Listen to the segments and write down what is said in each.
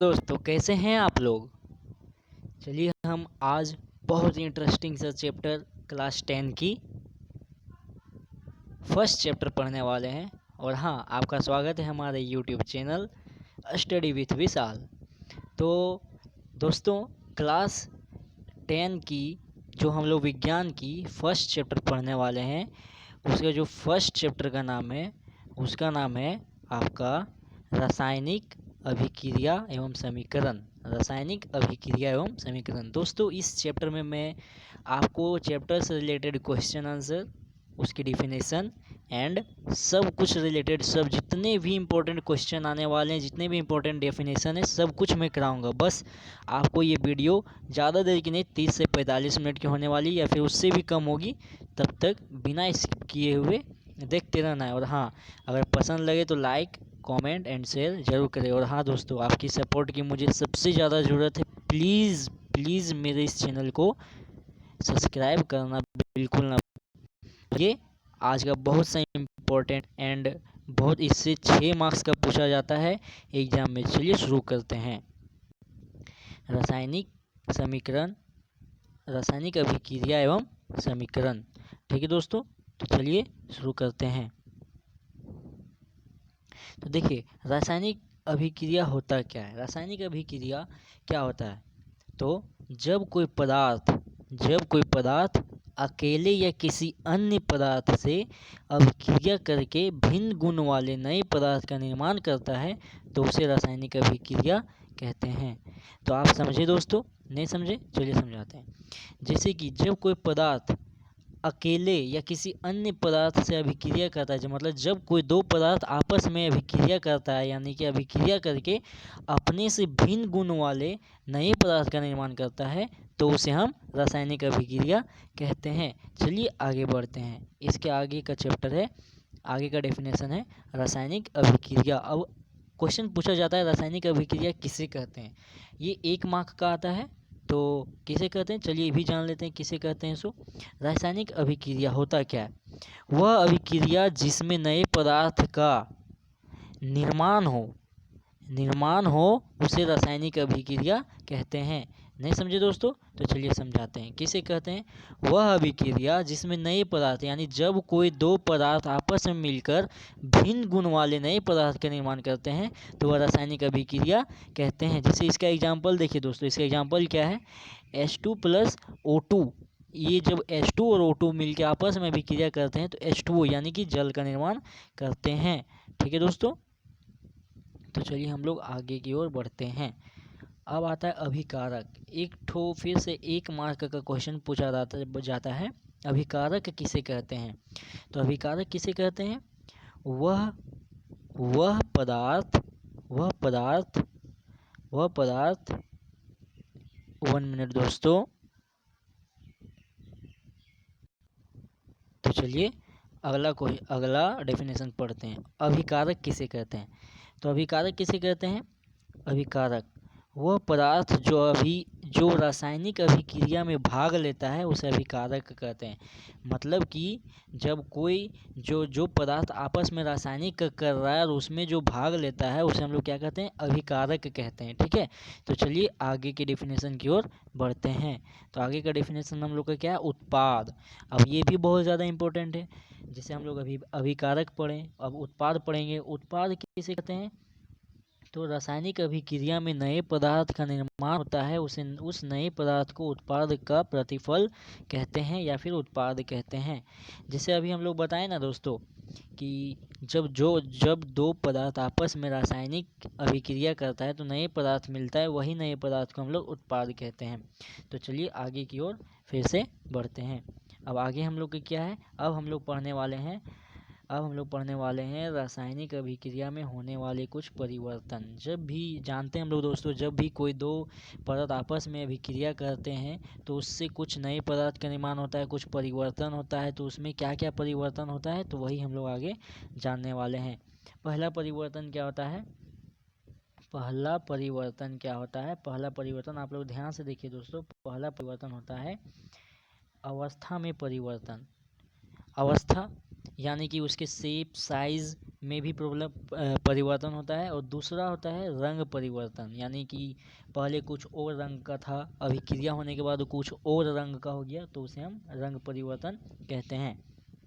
दोस्तों कैसे हैं आप लोग। चलिए हम आज बहुत ही इंटरेस्टिंग सा चैप्टर क्लास 10 की फर्स्ट चैप्टर पढ़ने वाले हैं। और हाँ, आपका स्वागत है हमारे यूट्यूब चैनल स्टडी विथ विशाल। तो दोस्तों, क्लास 10 की जो हम लोग विज्ञान की फर्स्ट चैप्टर पढ़ने वाले हैं, उसका जो फर्स्ट चैप्टर का नाम है उसका नाम है आपका रासायनिक अभिक्रिया एवं समीकरण। रासायनिक अभिक्रिया एवं समीकरण। दोस्तों, इस चैप्टर में मैं आपको चैप्टर से रिलेटेड क्वेश्चन आंसर, उसकी डिफिनेशन एंड सब कुछ रिलेटेड, सब जितने भी इम्पोर्टेंट क्वेश्चन आने वाले हैं, जितने भी इम्पोर्टेंट डेफिनेशन है, सब कुछ मैं कराऊंगा। बस आपको ये वीडियो ज़्यादा देर की नहीं, 30 से 45 मिनट की होने वाली, या फिर उससे भी कम होगी। तब तक बिना स्किप किए हुए देखते रहना है। और हाँ, अगर पसंद लगे तो लाइक, कमेंट एंड शेयर ज़रूर करें। और हाँ दोस्तों, आपकी सपोर्ट की मुझे सबसे ज़्यादा ज़रूरत है। प्लीज़ प्लीज़ मेरे इस चैनल को सब्सक्राइब करना बिल्कुल ना। ये आज का बहुत सा इम्पोर्टेंट एंड बहुत, इससे 6 मार्क्स का पूछा जाता है एग्जाम में। चलिए शुरू करते हैं। रासायनिक समीकरण, रासायनिक अभिक्रिया एवं समीकरण। ठीक है दोस्तों, तो चलिए शुरू करते हैं। तो देखिए, रासायनिक अभिक्रिया होता क्या है। रासायनिक अभिक्रिया क्या होता है, तो जब कोई पदार्थ अकेले या किसी अन्य पदार्थ से अभिक्रिया करके भिन्न गुण वाले नए पदार्थ का निर्माण करता है, तो उसे रासायनिक अभिक्रिया कहते हैं। तो आप समझे दोस्तों, नहीं समझे? चलिए समझाते हैं। जैसे कि जब कोई पदार्थ अकेले या किसी अन्य पदार्थ से अभिक्रिया करता है, मतलब जब कोई दो पदार्थ आपस में अभिक्रिया करता है, यानी कि अभिक्रिया करके अपने से भिन्न गुण वाले नए पदार्थ का निर्माण करता है, तो उसे हम रासायनिक अभिक्रिया कहते हैं। चलिए आगे बढ़ते हैं। इसके आगे का चैप्टर है, आगे का डेफिनेशन है रासायनिक अभिक्रिया। अब क्वेश्चन पूछा जाता है रासायनिक अभिक्रिया किसे कहते हैं। ये 1 मार्क का आता है। तो किसे कहते हैं, चलिए ये भी जान लेते हैं किसे कहते हैं। सो रासायनिक अभिक्रिया होता क्या है, वह अभिक्रिया जिसमें नए पदार्थ का निर्माण हो उसे रासायनिक अभिक्रिया कहते हैं। नहीं समझे दोस्तों? तो चलिए समझाते हैं किसे कहते हैं। वह अभिक्रिया जिसमें नए पदार्थ, यानी जब कोई दो पदार्थ आपस में मिलकर भिन्न गुण वाले नए पदार्थ का निर्माण करते हैं, तो वह रासायनिक अभिक्रिया कहते हैं। जैसे इसका एग्जाम्पल देखिए दोस्तों, इसका एग्जाम्पल क्या है, H2 प्लस O2। ये जब H2 और O2 मिलकर आपस में अभिक्रिया करते हैं, तो H2O यानी कि जल का निर्माण करते हैं। ठीक है दोस्तों, तो चलिए हम लोग आगे की ओर बढ़ते हैं। अब आता है अभिकारक। एक ठो फिर से 1 मार्क का क्वेश्चन पूछा जाता है, अभिकारक किसे कहते हैं। तो अभिकारक किसे कहते हैं, वह वह पदार्थ वह पदार्थ वह पदार्थ 1 मिनट दोस्तों। तो चलिए अगला डेफिनेशन पढ़ते हैं। अभिकारक किसे कहते हैं। तो अभिकारक किसे कहते हैं, अभिकारक वह पदार्थ जो रासायनिक अभिक्रिया में भाग लेता है, उसे अभिकारक कहते हैं। मतलब कि जब कोई जो पदार्थ आपस में रासायनिक कर रहा है और उसमें जो भाग लेता है, उसे हम लोग क्या कहते हैं, अभिकारक कहते हैं। ठीक है, तो चलिए आगे के डेफिनेशन की ओर बढ़ते हैं। तो आगे का डेफिनेशन हम लोग का क्या है, उत्पाद। अब ये भी बहुत ज़्यादा इंपॉर्टेंट है। जैसे हम लोग अभी अभिकारक पढ़ें, अब उत्पाद पढ़ेंगे। उत्पाद किसे कहते हैं, तो रासायनिक अभिक्रिया में नए पदार्थ का निर्माण होता है, उस नए पदार्थ को उत्पाद का प्रतिफल कहते हैं या फिर उत्पाद कहते हैं। जैसे अभी हम लोग बताएं ना दोस्तों, कि जब दो पदार्थ आपस में रासायनिक अभिक्रिया करता है, तो नए पदार्थ मिलता है, वही नए पदार्थ को हम लोग उत्पाद कहते हैं। तो चलिए आगे की ओर फिर से बढ़ते हैं। अब आगे हम लोग का क्या है, अब हम लोग पढ़ने वाले हैं रासायनिक अभिक्रिया में होने वाले कुछ परिवर्तन। जब भी जानते हैं हम लोग दोस्तों, जब भी कोई दो पदार्थ आपस में अभिक्रिया करते हैं, तो उससे कुछ नए पदार्थ का निर्माण होता है, कुछ परिवर्तन होता है। तो उसमें क्या क्या परिवर्तन होता है, तो वही हम लोग आगे जानने वाले हैं। पहला परिवर्तन क्या होता है, पहला परिवर्तन आप लोग ध्यान से देखिए दोस्तों। पहला परिवर्तन होता है अवस्था में परिवर्तन। अवस्था यानी कि उसके शेप साइज़ में भी परिवर्तन होता है। और दूसरा होता है रंग परिवर्तन, यानी कि पहले कुछ और रंग का था, अभिक्रिया होने के बाद कुछ और रंग का हो गया, तो उसे हम रंग परिवर्तन कहते हैं।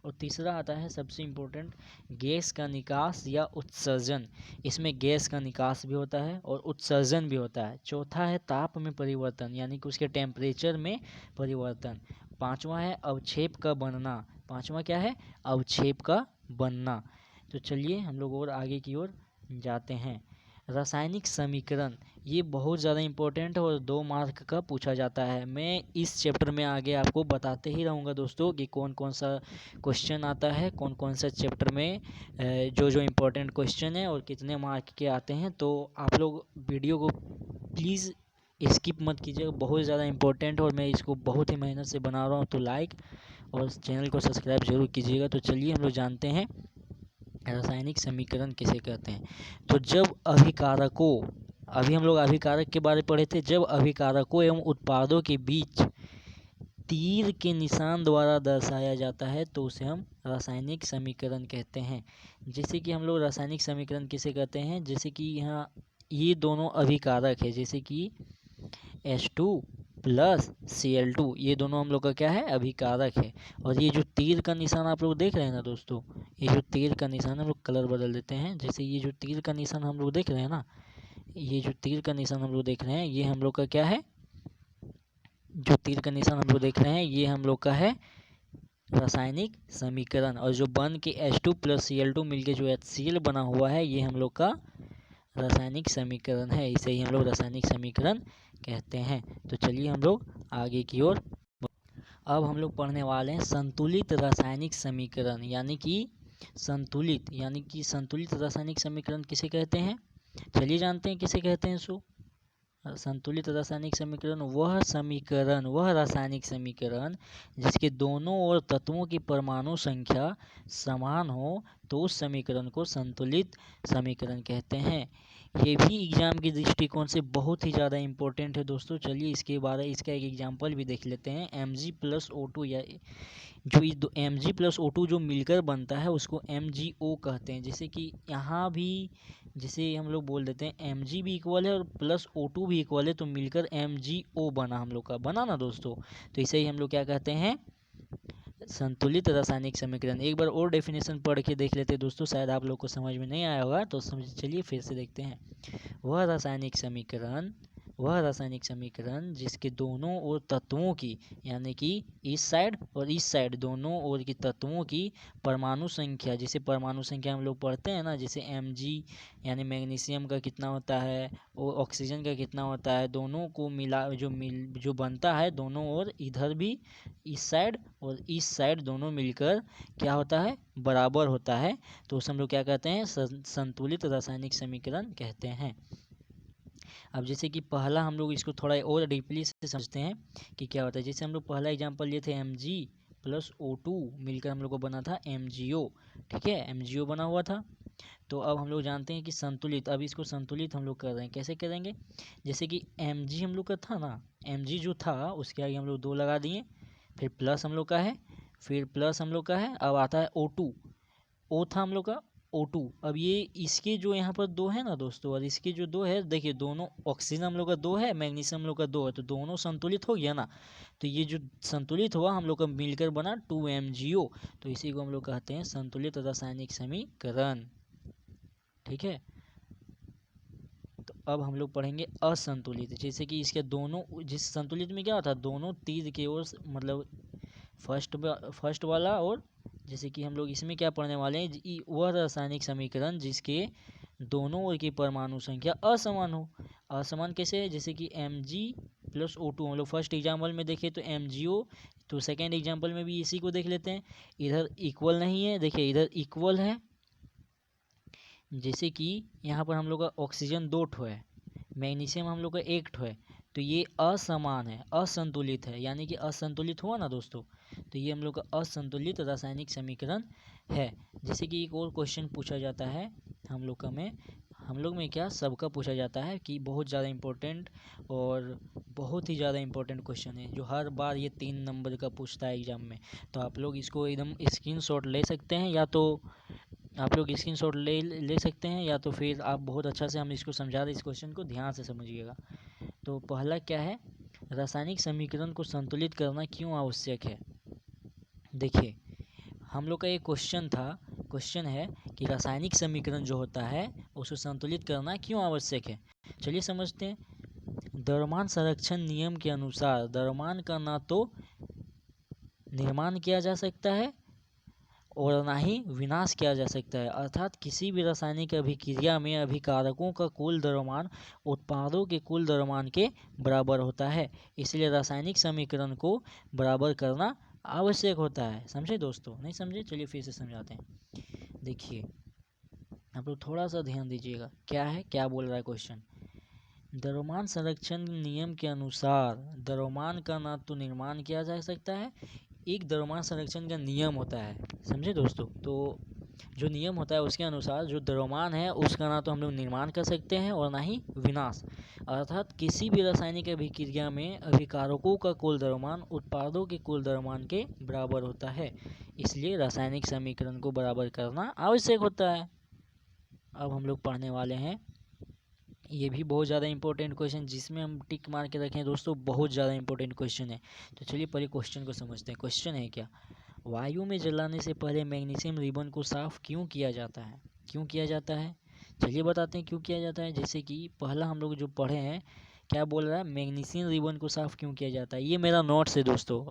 और तीसरा आता है सबसे इम्पोर्टेंट, गैस का निकास या उत्सर्जन। इसमें गैस का निकास भी होता है और उत्सर्जन भी होता है। चौथा है ताप में परिवर्तन, यानी कि उसके टेम्परेचर में परिवर्तन। पांचवा है अवक्षेप का बनना। पांचवा क्या है? अवक्षेप का बनना। तो चलिए हम लोग और आगे की ओर जाते हैं। रासायनिक समीकरण, ये बहुत ज़्यादा इम्पोर्टेंट है और 2 मार्क का पूछा जाता है। मैं इस चैप्टर में आगे आपको बताते ही रहूँगा दोस्तों कि कौन कौन सा क्वेश्चन आता है, कौन कौन सा चैप्टर में जो जो इम्पोर्टेंट क्वेश्चन है और कितने मार्क के आते हैं। तो आप लोग वीडियो को प्लीज़ स्किप मत कीजिएगा, बहुत ज़्यादा इम्पोर्टेंट है और मैं इसको बहुत ही मेहनत से बना रहा हूँ। तो लाइक और चैनल को सब्सक्राइब जरूर कीजिएगा। तो चलिए हम लोग जानते हैं रासायनिक समीकरण किसे कहते हैं। तो जब अभिकारकों, अभी हम लोग अभिकारक के बारे में पढ़े थे, जब अभिकारकों एवं उत्पादों के बीच तीर के निशान द्वारा दर्शाया जाता है तो उसे हम रासायनिक समीकरण कहते हैं। जैसे कि हम लोग रासायनिक समीकरण किसे कहते हैं, जैसे कि यहाँ ये दोनों अभिकारक है, जैसे कि H2 प्लस Cl2, ये दोनों हम लोग का क्या है? अभिकारक है। और ये जो तीर का निशान आप लोग देख रहे हैं ना दोस्तों, ये जो तीर का निशान हम लोग कलर बदल देते हैं। जैसे ये जो तीर का निशान हम लोग देख रहे हैं ना, ये जो तीर का निशान हम लोग देख रहे हैं, ये हम लोग का क्या है? जो तीर का निशान हम लोग देख रहे हैं, ये हम लोग का है रासायनिक समीकरण। और जो बन के H2 प्लस Cl2 मिलके जो HCl बना हुआ है, ये हम लोग का रासायनिक समीकरण है। इसे ही हम लोग रासायनिक समीकरण कहते हैं। तो चलिए हम लोग आगे की ओर। अब हम लोग पढ़ने वाले हैं संतुलित रासायनिक समीकरण, यानी कि संतुलित रासायनिक समीकरण किसे कहते हैं। चलिए जानते हैं किसे कहते हैं। संतुलित रासायनिक समीकरण वह रासायनिक समीकरण जिसके दोनों ओर तत्वों की परमाणु संख्या समान हो, तो उस समीकरण को संतुलित समीकरण कहते हैं। ये भी एग्जाम की दृष्टिकोण से बहुत ही ज़्यादा इम्पोर्टेंट है दोस्तों। चलिए इसका एक एग्जाम्पल भी देख लेते हैं। Mg+O2, या जो Mg+O2 जो मिलकर बनता है उसको MgO कहते हैं। जैसे कि यहाँ भी जैसे हम लोग बोल देते हैं Mg भी इक्वल है और प्लस O2 भी इक्वल है, तो मिलकर MgO बना हम लोग का, बना ना दोस्तों। तो इसे ही हम लोग क्या कहते हैं? संतुलित रासायनिक समीकरण। एक बार और डेफिनेशन पढ़ के देख लेते हैं दोस्तों, शायद आप लोग को समझ में नहीं आया होगा, तो चलिए फिर से देखते हैं। वह रासायनिक समीकरण जिसके दोनों ओर तत्वों की, यानी कि इस साइड और इस साइड दोनों ओर की तत्वों की परमाणु संख्या, जिसे परमाणु संख्या हम लोग पढ़ते हैं ना, जैसे Mg यानी मैग्नीशियम का कितना होता है और ऑक्सीजन का कितना होता है, दोनों को मिला जो बनता है दोनों ओर, इधर भी इस साइड और इस साइड दोनों मिलकर क्या होता है? बराबर होता है। तो उसे हम लोग क्या कहते हैं? संतुलित रासायनिक समीकरण कहते हैं। अब जैसे कि पहला हम लोग इसको थोड़ा और डीपली से समझते हैं कि क्या होता है। जैसे हम लोग पहला एग्जांपल लिए थे Mg+O2 मिलकर हम लोग को बना था MgO, ठीक है, MgO बना हुआ था। तो अब हम लोग जानते हैं कि संतुलित, अब इसको संतुलित हम लोग कर रहे हैं, कैसे करेंगे? जैसे कि Mg हम लोग का था ना, Mg जो था उसके आगे हम लोग 2 लगा दिए, फिर प्लस हम लोग का है, फिर प्लस हम लोग का है, अब आता है O2, O था हम लोग का O2। अब ये इसके जो यहाँ पर 2 है ना दोस्तों, और इसके जो 2 है, देखिए दोनों ऑक्सीजन हम लोग का 2 है, मैग्नीशियम हम लोग का 2 है, तो दोनों संतुलित हो गया ना। तो ये जो संतुलित हुआ हम लोग का मिलकर बना 2MgO, तो इसी को हम लोग कहते हैं संतुलित रासायनिक समीकरण, ठीक है। तो अब हम लोग पढ़ेंगे असंतुलित। जैसे कि इसके दोनों, जिस संतुलित में क्या होता है, दोनों तीर की ओर, मतलब फर्स्ट वाला, और जैसे कि हम लोग इसमें क्या पढ़ने वाले हैं, वह रासायनिक समीकरण जिसके दोनों ओर की परमाणु संख्या असमान हो। असमान कैसे है? जैसे कि Mg+O2 हम लोग फर्स्ट एग्जाम्पल में देखें तो MgO, तो सेकेंड एग्जाम्पल में भी इसी को देख लेते हैं। इधर इक्वल नहीं है, देखिए इधर इक्वल है। जैसे कि यहाँ पर हम लोग का ऑक्सीजन 2 ठो है, मैग्नीशियम हम लोग का 1 ठो है, तो ये असमान है, असंतुलित है, यानी कि असंतुलित हुआ ना दोस्तों। तो ये हम लोग का असंतुलित रासायनिक समीकरण है। जैसे कि एक और क्वेश्चन पूछा जाता है हम लोग का में, हम लोग में क्या सबका पूछा जाता है कि बहुत ज़्यादा इम्पोर्टेंट और बहुत ही ज़्यादा इम्पोर्टेंट क्वेश्चन है जो हर बार ये 3 नंबर का पूछता है एग्ज़ाम में। तो आप लोग इसको एकदम स्क्रीनशॉट ले सकते हैं, या तो आप लोग स्क्रीनशॉट ले ले सकते हैं, या तो फिर आप बहुत अच्छा से हम इसको समझा रहे, इस क्वेश्चन को ध्यान से समझिएगा। तो पहला क्या है, रासायनिक समीकरण को संतुलित करना क्यों आवश्यक है। देखिए हम लोग का एक क्वेश्चन है कि रासायनिक समीकरण जो होता है उसको संतुलित करना क्यों आवश्यक है। चलिए समझते हैं। द्रव्यमान संरक्षण नियम के अनुसार द्रव्यमान का ना तो निर्माण किया जा सकता है और ना ही विनाश किया जा सकता है, अर्थात किसी भी रासायनिक अभिक्रिया में अभिकारकों का कुल द्रव्यमान उत्पादों के कुल द्रव्यमान के बराबर होता है। इसलिए रासायनिक समीकरण को बराबर करना आवश्यक होता है। समझे दोस्तों? नहीं समझे? चलिए फिर से समझाते हैं। देखिए आप लोग थोड़ा सा ध्यान दीजिएगा, क्या है, क्या बोल रहा है क्वेश्चन। द्रव्यमान संरक्षण नियम के अनुसार द्रव्यमान का ना तो निर्माण किया जा सकता है, एक द्रव्यमान संरक्षण का नियम होता है। समझे दोस्तों? तो जो नियम होता है उसके अनुसार जो द्रव्यमान है उसका ना तो हम लोग निर्माण कर सकते हैं और ना ही विनाश, अर्थात किसी भी रासायनिक अभिक्रिया में अभिकारकों का कुल द्रव्यमान उत्पादों के कुल द्रव्यमान के बराबर होता है। इसलिए रासायनिक समीकरण को बराबर करना आवश्यक होता है। अब हम लोग पढ़ने वाले हैं, ये भी बहुत ज़्यादा इंपॉर्टेंट क्वेश्चन जिसमें हम टिक मार के रखें दोस्तों, बहुत ज़्यादा इंपॉर्टेंट क्वेश्चन है। तो चलिए पहले क्वेश्चन को समझते हैं। क्वेश्चन है क्या, वायु में जलाने से पहले मैग्नीशियम रिबन को साफ क्यों किया जाता है। क्यों किया जाता है, चलिए बताते हैं क्यों किया जाता है। जैसे कि पहला हम लोग जो पढ़े हैं, क्या बोल रहा है, मैग्नीशियम रिबन को साफ़ क्यों किया जाता है। ये मेरा नोट्स है दोस्तों,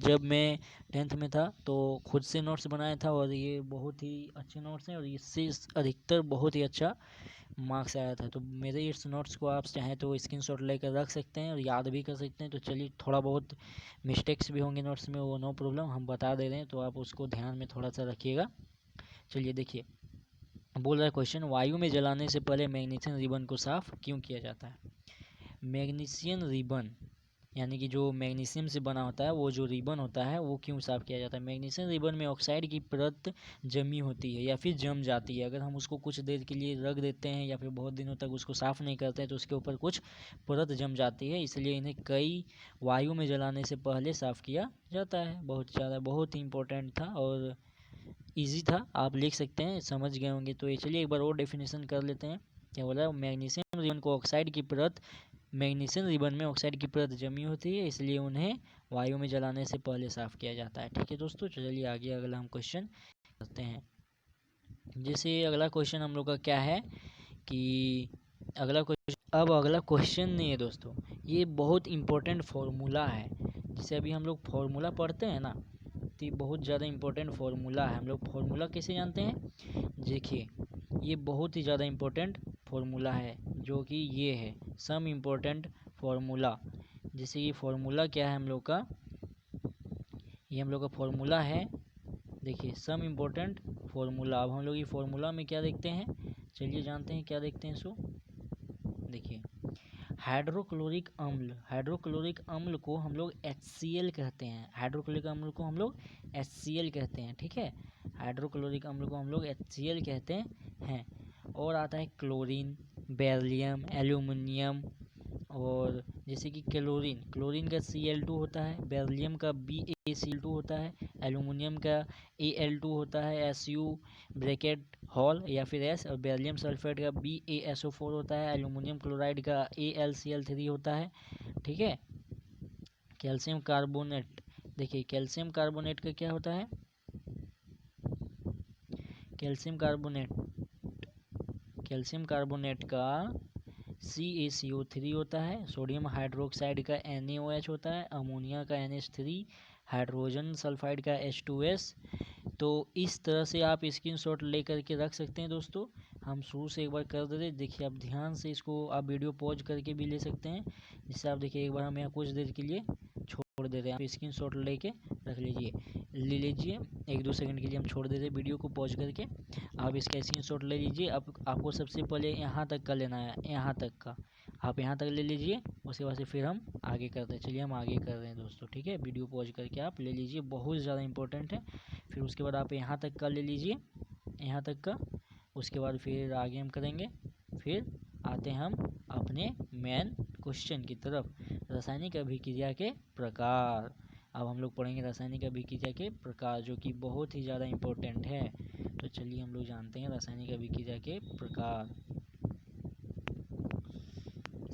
जब मैं 10th में था तो खुद से नोट्स बनाया था, और ये बहुत ही अच्छे नोट्स हैं और इससे अधिकतर बहुत ही अच्छा मार्क्स आया था। तो मेरे इस नोट्स को आप चाहें तो स्क्रीनशॉट लेकर रख सकते हैं और याद भी कर सकते हैं। तो चलिए थोड़ा बहुत मिस्टेक्स भी होंगे नोट्स में, वो नो प्रॉब्लम, हम बता दे रहे हैं, तो आप उसको ध्यान में थोड़ा सा रखिएगा। चलिए देखिए, बोल रहा है क्वेश्चन, वायु में जलाने से पहले मैग्नीशियम रिबन को साफ क्यों किया जाता है। मैग्नीशियम रिबन यानी कि जो मैग्नीशियम से बना होता है, वो जो रिबन होता है वो क्यों साफ़ किया जाता है। मैग्नीशियम रिबन में ऑक्साइड की परत जमी होती है या फिर जम जाती है। अगर हम उसको कुछ देर के लिए रख देते हैं या फिर बहुत दिनों तक उसको साफ़ नहीं करते हैं तो उसके ऊपर कुछ परत जम जाती है, इसलिए इन्हें कई वायु में जलाने से पहले साफ़ किया जाता है। बहुत ही इंपॉर्टेंट था और ईजी था, आप लिख सकते हैं, समझ गए होंगे। तो ये चलिए एक बार और डेफिनेशन कर लेते हैं। क्या बोला है, मैग्नीशियम रिबन को ऑक्साइड की परत मैग्नीशियम रिबन में ऑक्साइड की परत जमी होती है, इसलिए उन्हें वायु में जलाने से पहले साफ़ किया जाता है। ठीक है दोस्तों, चलिए आगे अगला हम क्वेश्चन करते हैं। जैसे अगला क्वेश्चन हम लोग का क्या है कि अगला क्वेश्चन नहीं है दोस्तों, ये बहुत इम्पोर्टेंट फार्मूला है। जैसे अभी हम लोग फार्मूला पढ़ते हैं ना, तो ये बहुत ज़्यादा इम्पोर्टेंट फार्मूला है। हम लोग फार्मूला कैसे जानते हैं, देखिए ये बहुत ही ज़्यादा इम्पोर्टेंट फार्मूला है, जो कि ये है सम इम्पोर्टेंट फार्मूला। जैसे ये फार्मूला क्या है हम लोग का, ये हम लोग का फार्मूला है, देखिए सम इम्पोर्टेंट फार्मूला। अब हम लोग ये फार्मूला में क्या देखते हैं, चलिए जानते हैं क्या देखते हैं। सो देखिए, हाइड्रोक्लोरिक अम्ल को हम लोग HCl कहते हैं। हाइड्रोक्लोरिक अम्ल को हम लोग HCl कहते हैं, ठीक है। हाइड्रोक्लोरिक अम्ल को हम लोग HCl कहते हैं। और आता है क्लोरीन, बेरिलियम, एल्यूमिनियम, और जैसे कि क्लोरीन का Cl2 होता है, बेरिलियम का BaCl2 होता है, एल्यूमिनियम का Al2 होता है, Su ब्रैकेट हॉल या फिर S, और बेरिलियम सल्फेट का BaSO4 होता है, एल्यूमिनियम क्लोराइड का AlCl3 होता है, ठीक है। कैल्शियम कार्बोनेट, देखिए कैल्शियम कार्बोनेट का क्या होता है, कैल्शियम कार्बोनेट का CaCO3 होता है, सोडियम हाइड्रोक्साइड का NaOH होता है, अमोनिया का NH3, हाइड्रोजन सल्फाइड का H2S। तो इस तरह से आप स्क्रीनशॉट ले करके रख सकते हैं दोस्तों। हम शुरू से एक बार कर देते, देखिए आप ध्यान से इसको आप वीडियो पॉज करके भी ले सकते हैं, जिससे आप देखिए एक बार हम यहाँ कुछ देर के लिए छोड़ दे रहे हैं, आप स्क्रीनशॉट लेके रख लीजिए, ले लीजिए 1-2 सेकंड के लिए हम छोड़ देते हैं वीडियो को पॉज करके। आप इसका स्क्रीनशॉट ले लीजिए। आपको सबसे पहले यहाँ तक का लेना है, यहाँ तक का आप यहाँ तक ले लीजिए, उसके बाद से फिर हम आगे करते हैं। चलिए हम आगे कर रहे हैं दोस्तों, ठीक है। वीडियो पॉज करके आप ले लीजिए, बहुत ज़्यादा इंपॉर्टेंट है। फिर उसके बाद आप यहाँ तक का ले लीजिए, यहाँ तक का, उसके बाद फिर आगे हम करेंगे। फिर आते हैं हम अपने मेन क्वेश्चन की तरफ, रासायनिक अभिक्रिया के प्रकार। अब हम लोग पढ़ेंगे रासायनिक अभिक्रिया के प्रकार, जो कि बहुत ही ज़्यादा इम्पोर्टेंट है। तो चलिए हम लोग जानते हैं रासायनिक अभिक्रिया के प्रकार।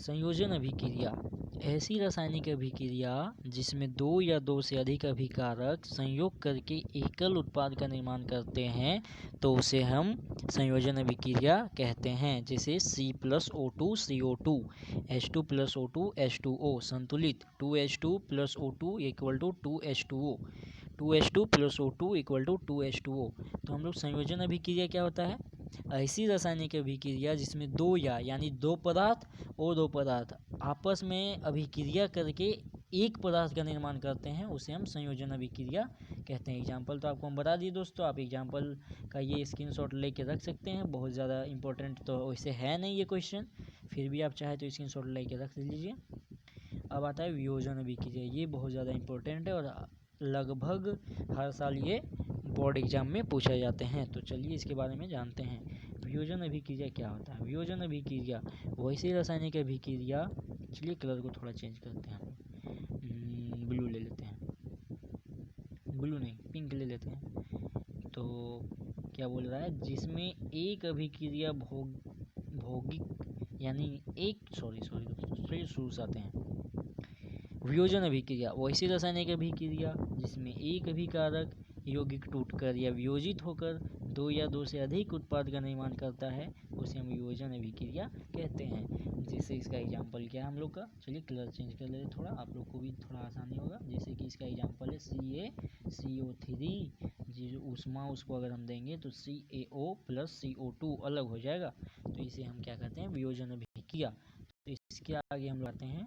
संयोजन अभिक्रिया ऐसी रासायनिक अभिक्रिया जिसमें दो या दो से अधिक अभिकारक संयोग करके एकल उत्पाद का निर्माण करते हैं तो उसे हम संयोजन अभिक्रिया कहते हैं। जैसे C+O2 CO2, H2 + O2 H2O, संतुलित 2H2 + O2 = 2H2O, 2H2 + O2 = 2H2O। तो हम लोग संयोजन अभिक्रिया क्या होता है? ऐसी रासायनिक अभिक्रिया जिसमें दो यानी दो पदार्थ और दो पदार्थ आपस में अभिक्रिया करके एक पदार्थ का निर्माण करते हैं, उसे हम संयोजन अभिक्रिया कहते हैं। एग्जाम्पल तो आपको हम बता दिए दोस्तों, आप एग्जाम्पल का ये स्क्रीनशॉट लेके रख सकते हैं। बहुत ज़्यादा इंपॉर्टेंट तो वैसे है नहीं ये क्वेश्चन, फिर भी आप चाहे तो स्क्रीनशॉट लेके रख लीजिए। अब आता है वियोजन अभिक्रिया, ये बहुत ज़्यादा इंपॉर्टेंट है और लगभग हर साल ये बोर्ड एग्जाम में पूछे जाते हैं। तो चलिए इसके बारे में जानते हैं। वियोजन अभिक्रिया क्या होता है? वियोजन अभिक्रिया वैसी रासायनिक अभिक्रिया, चलिए कलर को थोड़ा चेंज करते हैं, हम ब्लू ले लेते हैं, ब्लू नहीं पिंक ले लेते हैं। तो क्या बोल रहा है? जिसमें एक अभिक्रिया भौगिक यानी एक सॉरी दोस्तों, चलिए शुरू से आते हैं। वियोजन अभिक्रिया वैसी रासायनिक अभिक्रिया जिसमें एक अभिकारक यौगिक टूटकर या वियोजित होकर दो या दो से अधिक उत्पाद का निर्माण करता है, उसे हम वियोजन अभिक्रिया कहते हैं। जैसे इसका एग्जाम्पल क्या है हम लोग का, चलिए कलर चेंज कर लेते थोड़ा, आप लोग को भी थोड़ा आसानी होगा। जैसे कि इसका एग्जाम्पल है CaCO3, जो ऊष्मा उसको अगर हम देंगे तो CaO + CO2 अलग हो जाएगा, तो इसे हम क्या कहते हैं? वियोजन अभिक्रिया। तो इसके आगे हम लाते हैं